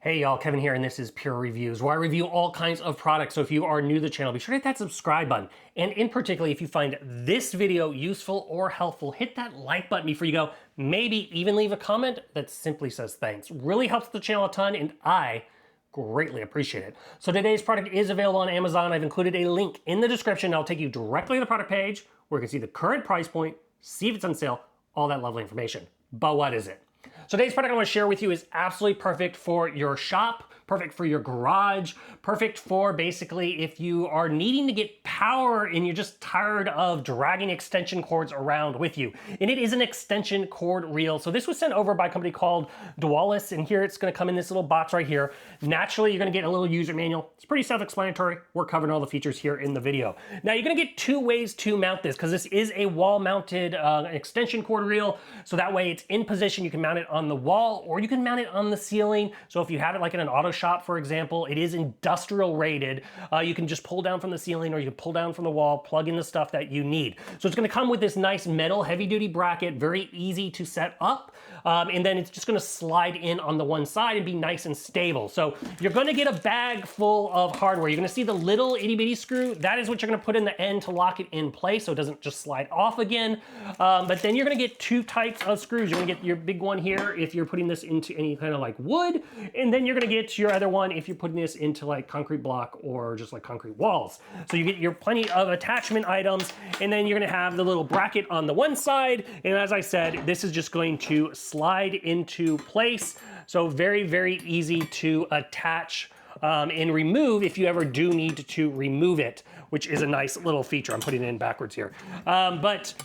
Hey y'all, Kevin here, and this is Pure Reviews, where I review all kinds of products. So if you are new to the channel, be sure to hit that subscribe button. And in particular, if you find this video useful or helpful, hit that like button before you go. Maybe even leave a comment that simply says thanks. Really helps the channel a ton, and I greatly appreciate it. So today's product is available on Amazon. I've included a link in the description. I'll take you directly to the product page where you can see the current price point, see if it's on sale, all that lovely information. But what is it? So today's product I want to share with you is absolutely perfect for your shop, perfect for your garage, perfect for basically if you are needing to get power and you're just tired of dragging extension cords around with you. And it is an extension cord reel. So this was sent over by a company called DEWENWILS, and here it's going to come in this little box right here. Naturally, you're going to get a little user manual. It's pretty self-explanatory. We're covering all the features here in the video. Now you're going to get two ways to mount this because this is a wall-mounted extension cord reel. So that way it's in position. You can mount it on the wall or you can mount it on the ceiling. So if you have it like in an auto shop, for example, it is industrial rated. You can just pull down from the ceiling or you can pull down from the wall, plug in the stuff that you need. So it's going to come with this nice metal heavy duty bracket, very easy to set up. And then it's just going to slide in on the one side and be nice and stable. So you're going to get a bag full of hardware. You're going to see the little itty bitty screw. That is what you're going to put in the end to lock it in place so it doesn't just slide off again. But then you're going to get two types of screws. You're going to get your big one here if you're putting this into any kind of like wood, and then you're going to get your other one if you're putting this into like concrete block or just like concrete walls. So you get your plenty of attachment items, and then you're going to have the little bracket on the one side. And as I said, this is just going to slide into place. So very, very easy to attach and remove if you ever do need to remove it, which is a nice little feature. I'm putting it in backwards here. But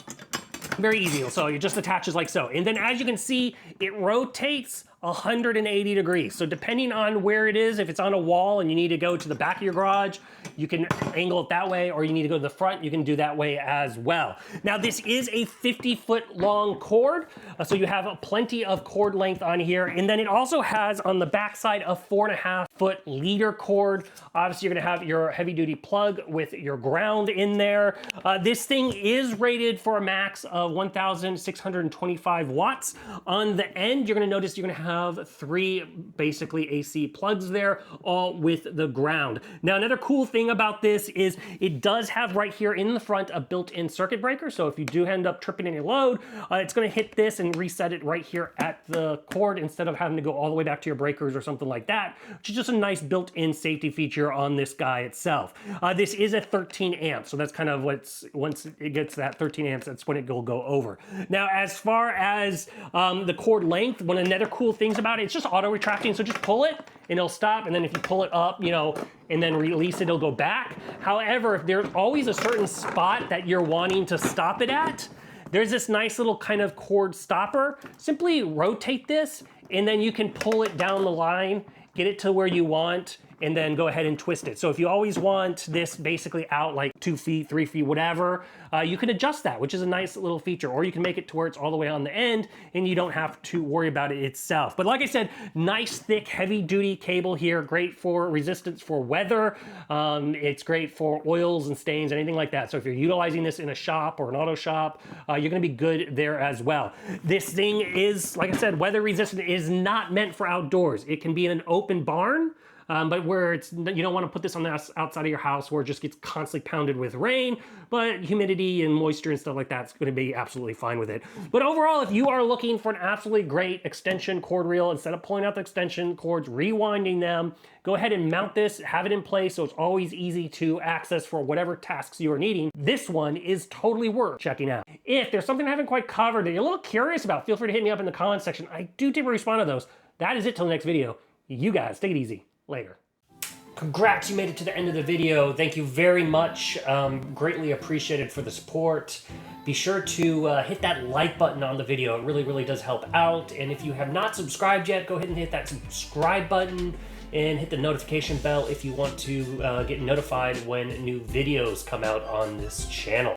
very easy. So it just attaches like so. And then as you can see, it rotates 180 degrees. So depending on where it is, if it's on a wall and you need to go to the back of your garage, you can angle it that way, or you need to go to the front, you can do that way as well. Now this is a 50-foot long cord, so you have plenty of cord length on here. And then it also has on the back side a 4.5-foot leader cord. Obviously you're gonna have your heavy duty plug with your ground in there. This thing is rated for a max of 1,625 watts. On the end, you're gonna notice you're gonna have three basically AC plugs there, all with the ground. Now another cool thing about this is it does have right here in the front a built-in circuit breaker. So if you do end up tripping any load, it's going to hit this and reset it right here at the cord instead of having to go all the way back to your breakers or something like that, which is just a nice built-in safety feature on this guy itself. This is a 13 amp, so that's kind of what's, once it gets that 13 amps, that's when it will go over. Now as far as the cord length, one of the other cool things about it, it's just auto retracting, so just pull it and it'll stop, and then if you pull it up, you know, and then release it, it'll go back. However, if there's always a certain spot that you're wanting to stop it at, there's this nice little kind of cord stopper. Simply rotate this and then you can pull it down the line, get it to where you want, and then go ahead and twist it. So if you always want this basically out like 2 feet, 3 feet, whatever, you can adjust that, which is a nice little feature, or you can make it to where it's all the way on the end and you don't have to worry about it itself. But like I said, nice thick heavy duty cable here, great for resistance for weather. It's great for oils and stains, anything like that. So if you're utilizing this in a shop or an auto shop, you're gonna be good there as well. This thing is, like I said, weather resistant. It is not meant for outdoors. It can be in an open barn, but where it's, you don't want to put this on the outside of your house where it just gets constantly pounded with rain, but humidity and moisture and stuff like that's going to be absolutely fine with it. But overall, if you are looking for an absolutely great extension cord reel, instead of pulling out the extension cords, rewinding them, go ahead and mount this, have it in place so it's always easy to access for whatever tasks you are needing. This one is totally worth checking out. If there's something I haven't quite covered that you're a little curious about, feel free to hit me up in the comments section. I do typically respond to those. That is it till the next video. You guys, take it easy. Later. Congrats, you made it to the end of the video. Thank you very much. Greatly appreciated for the support. Be sure to hit that like button on the video. It really, really does help out. And if you have not subscribed yet, go ahead and hit that subscribe button and hit the notification bell if you want to get notified when new videos come out on this channel.